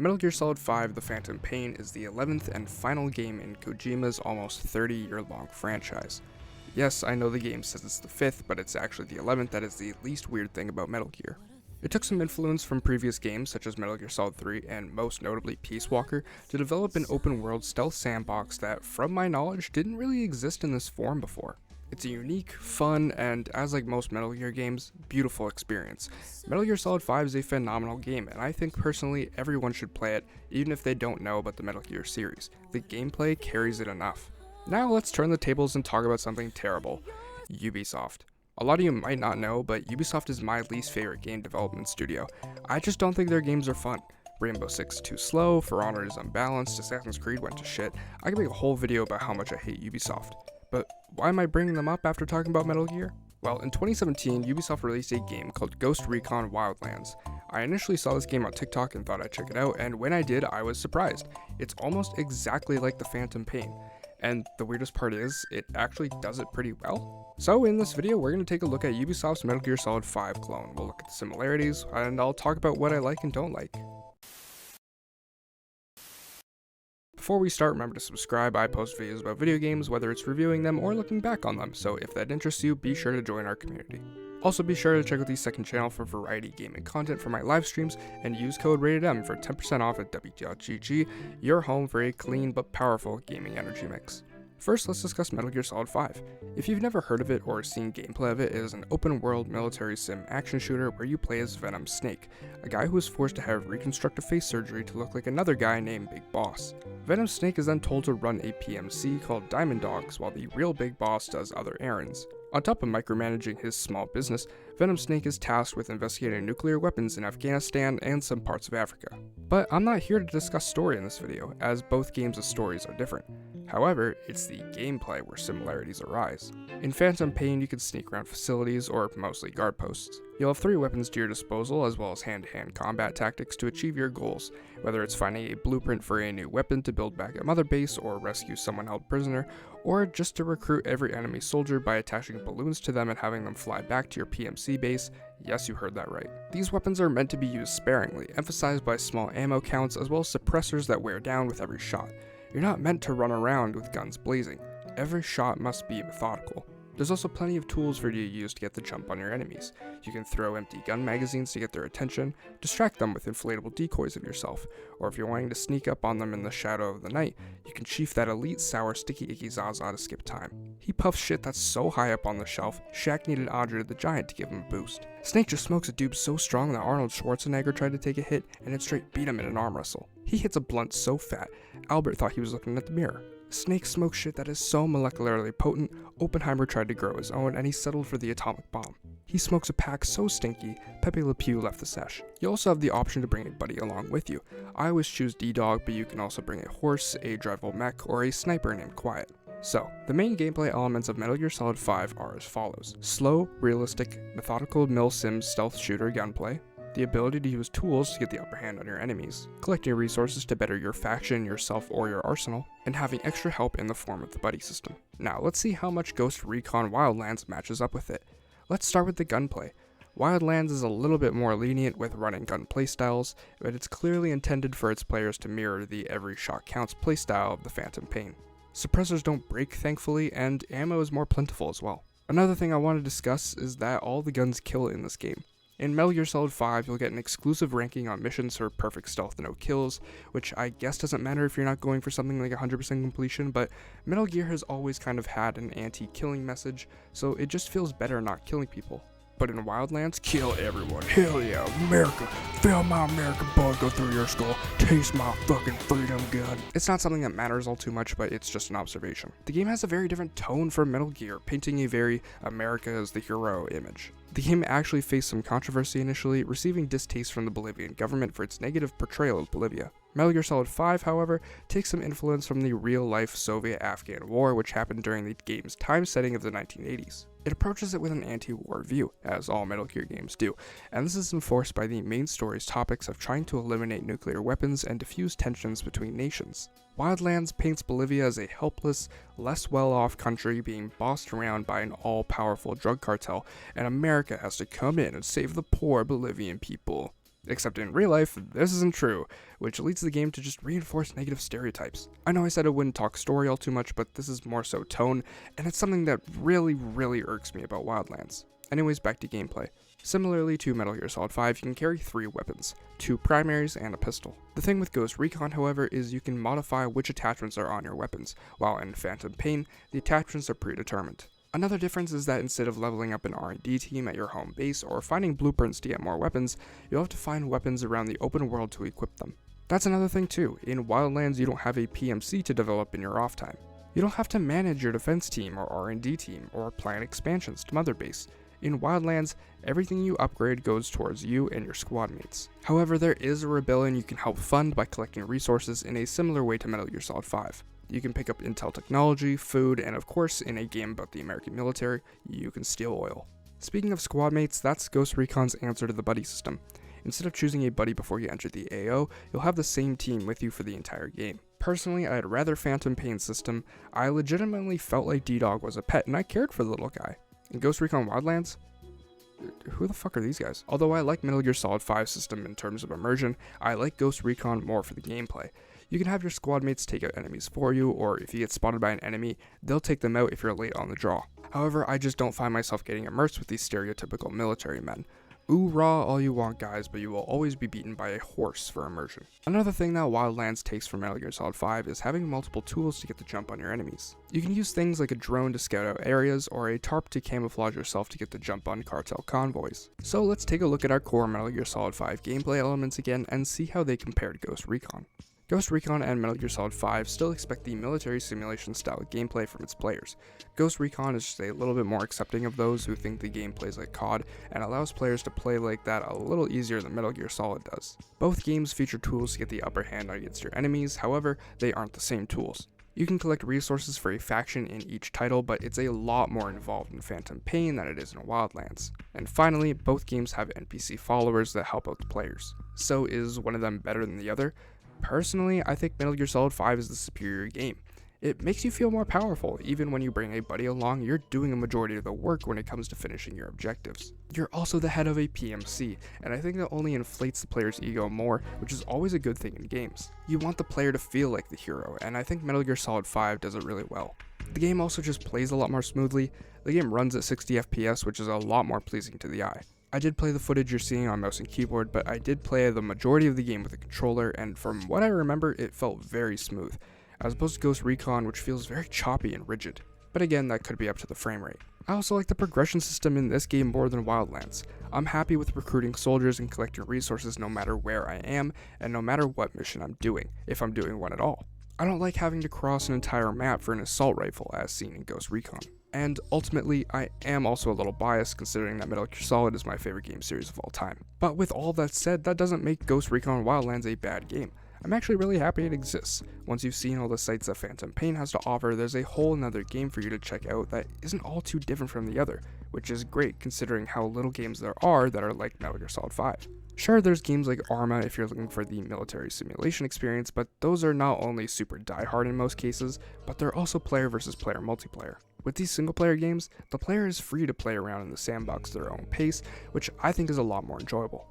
Metal Gear Solid 5: The Phantom Pain is the 11th and final game in Kojima's almost 30-year-long franchise. Yes, I know the game says it's the 5th, but it's actually the 11th that is the least weird thing about Metal Gear. It took some influence from previous games such as Metal Gear Solid 3 and most notably Peace Walker to develop an open-world stealth sandbox that, from my knowledge, didn't really exist in this form before. It's a unique, fun, and, as like most Metal Gear games, beautiful experience. Metal Gear Solid 5 is a phenomenal game, and I think personally everyone should play it, even if they don't know about the Metal Gear series. The gameplay carries it enough. Now let's turn the tables and talk about something terrible: Ubisoft. A lot of you might not know, but Ubisoft is my least favorite game development studio. I just don't think their games are fun. Rainbow Six is too slow, For Honor is unbalanced, Assassin's Creed went to shit. I could make a whole video about how much I hate Ubisoft. But why am I bringing them up after talking about Metal Gear? Well, in 2017, Ubisoft released a game called Ghost Recon Wildlands. I initially saw this game on TikTok and thought I'd check it out, and when I did, I was surprised. It's almost exactly like the Phantom Pain. And the weirdest part is, it actually does it pretty well. So in this video, we're going to take a look at Ubisoft's Metal Gear Solid 5 clone. We'll look at the similarities, and I'll talk about what I like and don't like. Before we start, remember to subscribe. I post videos about video games, whether it's reviewing them or looking back on them, so if that interests you, be sure to join our community. Also be sure to check out the second channel for variety gaming content for my live streams, and use code RatedEm for 10% off at w.gg, your home for a clean but powerful gaming energy mix. First, let's discuss Metal Gear Solid 5. If you've never heard of it or seen gameplay of it, it is an open-world military sim action shooter where you play as Venom Snake, a guy who is forced to have reconstructive face surgery to look like another guy named Big Boss. Venom Snake is then told to run a PMC called Diamond Dogs while the real Big Boss does other errands. On top of micromanaging his small business, Venom Snake is tasked with investigating nuclear weapons in Afghanistan and some parts of Africa. But I'm not here to discuss story in this video, as both games' stories are different. However, it's the gameplay where similarities arise. In Phantom Pain, you can sneak around facilities, or mostly guard posts. You'll have 3 weapons to your disposal, as well as hand-to-hand combat tactics to achieve your goals, whether it's finding a blueprint for a new weapon to build back a mother base or rescue someone held prisoner, or just to recruit every enemy soldier by attaching balloons to them and having them fly back to your PMC base. Yes, you heard that right. These weapons are meant to be used sparingly, emphasized by small ammo counts as well as suppressors that wear down with every shot. You're not meant to run around with guns blazing. Every shot must be methodical. There's also plenty of tools for you to use to get the jump on your enemies. You can throw empty gun magazines to get their attention, distract them with inflatable decoys of yourself, or if you're wanting to sneak up on them in the shadow of the night, you can chief that elite sour sticky icky Zaza to skip time. He puffs shit that's so high up on the shelf, Shaq needed Andre the Giant to give him a boost. Snake just smokes a dude so strong that Arnold Schwarzenegger tried to take a hit and it straight beat him in an arm wrestle. He hits a blunt so fat, Albert thought he was looking at the mirror. Snake smokes shit that is so molecularly potent, Oppenheimer tried to grow his own and he settled for the atomic bomb. He smokes a pack so stinky, Pepe Le Pew left the sesh. You also have the option to bring a buddy along with you. I always choose D-Dog, but you can also bring a horse, a drivable mech, or a sniper named Quiet. So, the main gameplay elements of Metal Gear Solid 5 are as follows: slow, realistic, methodical mil-sim stealth shooter gunplay, the ability to use tools to get the upper hand on your enemies, collecting resources to better your faction, yourself, or your arsenal, and having extra help in the form of the buddy system. Now, let's see how much Ghost Recon Wildlands matches up with it. Let's start with the gunplay. Wildlands is a little bit more lenient with running gun playstyles, but it's clearly intended for its players to mirror the every shot counts playstyle of the Phantom Pain. Suppressors don't break, thankfully, and ammo is more plentiful as well. Another thing I want to discuss is that all the guns kill in this game. In Metal Gear Solid 5, you'll get an exclusive ranking on missions for perfect stealth no kills, which I guess doesn't matter if you're not going for something like 100% completion, but Metal Gear has always kind of had an anti-killing message, so it just feels better not killing people. But in Wildlands, kill everyone. Hell yeah, America. Feel my American blood go through your skull. Taste my fucking freedom gun. It's not something that matters all too much, but it's just an observation. The game has a very different tone from Metal Gear, painting a very America as the hero image. The game actually faced some controversy initially, receiving distaste from the Bolivian government for its negative portrayal of Bolivia. Metal Gear Solid 5, however, takes some influence from the real-life Soviet-Afghan War, which happened during the game's time setting of the 1980s. It approaches it with an anti-war view, as all Metal Gear games do, and this is enforced by the main story's topics of trying to eliminate nuclear weapons and diffuse tensions between nations. Wildlands paints Bolivia as a helpless, less well-off country being bossed around by an all-powerful drug cartel, and America has to come in and save the poor Bolivian people. Except in real life, this isn't true, which leads the game to just reinforce negative stereotypes. I know I said I wouldn't talk story all too much, but this is more so tone, and it's something that really irks me about Wildlands. Anyways, back to gameplay. Similarly to Metal Gear Solid 5, you can carry 3 weapons, 2 primaries and a pistol. The thing with Ghost Recon, however, is you can modify which attachments are on your weapons, while in Phantom Pain, the attachments are predetermined. Another difference is that instead of leveling up an R&D team at your home base or finding blueprints to get more weapons, you'll have to find weapons around the open world to equip them. That's another thing too, in Wildlands you don't have a PMC to develop in your off time. You don't have to manage your defense team or R&D team or plan expansions to Mother Base. In Wildlands, everything you upgrade goes towards you and your squad mates. However, there is a rebellion you can help fund by collecting resources in a similar way to Metal Gear Solid 5. You can pick up intel technology, food, and of course, in a game about the American military, you can steal oil. Speaking of squad mates, that's Ghost Recon's answer to the buddy system. Instead of choosing a buddy before you enter the AO, you'll have the same team with you for the entire game. Personally, I'd rather Phantom Pain system. I legitimately felt like D-Dog was a pet and I cared for the little guy. In Ghost Recon Wildlands, who the fuck are these guys? Although I like Metal Gear Solid 5 system in terms of immersion, I like Ghost Recon more for the gameplay. You can have your squad mates take out enemies for you, or if you get spotted by an enemy, they'll take them out if you're late on the draw. However, I just don't find myself getting immersed with these stereotypical military men. Ooh raw all you want guys, but you will always be beaten by a horse for immersion. Another thing that Wildlands takes from Metal Gear Solid 5 is having multiple tools to get the jump on your enemies. You can use things like a drone to scout out areas, or a tarp to camouflage yourself to get the jump on cartel convoys. So let's take a look at our core Metal Gear Solid 5 gameplay elements again and see how they compare to Ghost Recon. Ghost Recon and Metal Gear Solid 5 still expect the military simulation style gameplay from its players. Ghost Recon is just a little bit more accepting of those who think the game plays like COD and allows players to play like that a little easier than Metal Gear Solid does. Both games feature tools to get the upper hand against your enemies, however, they aren't the same tools. You can collect resources for a faction in each title, but it's a lot more involved in Phantom Pain than it is in Wildlands. And finally, both games have NPC followers that help out the players. So is one of them better than the other? Personally, I think Metal Gear Solid 5 is the superior game. It makes you feel more powerful. Even when you bring a buddy along, you're doing a majority of the work when it comes to finishing your objectives. You're also the head of a PMC, and I think that only inflates the player's ego more, which is always a good thing in games. You want the player to feel like the hero, and I think Metal Gear Solid 5 does it really well. The game also just plays a lot more smoothly. The game runs at 60 FPS, which is a lot more pleasing to the eye. I did play the footage you're seeing on mouse and keyboard, but I did play the majority of the game with a controller, and from what I remember, it felt very smooth, as opposed to Ghost Recon, which feels very choppy and rigid. But again, that could be up to the frame rate. I also like the progression system in this game more than Wildlands. I'm happy with recruiting soldiers and collecting resources no matter where I am, and no matter what mission I'm doing, if I'm doing one at all. I don't like having to cross an entire map for an assault rifle as seen in Ghost Recon. And ultimately, I am also a little biased considering that Metal Gear Solid is my favorite game series of all time. But with all that said, that doesn't make Ghost Recon Wildlands a bad game. I'm actually really happy it exists. Once you've seen all the sights that Phantom Pain has to offer, there's a whole another game for you to check out that isn't all too different from the other, which is great considering how little games there are that are like Metal Gear Solid 5. Sure, there's games like Arma if you're looking for the military simulation experience, but those are not only super diehard in most cases, but they're also player versus player multiplayer. With these single player games, the player is free to play around in the sandbox at their own pace, which I think is a lot more enjoyable.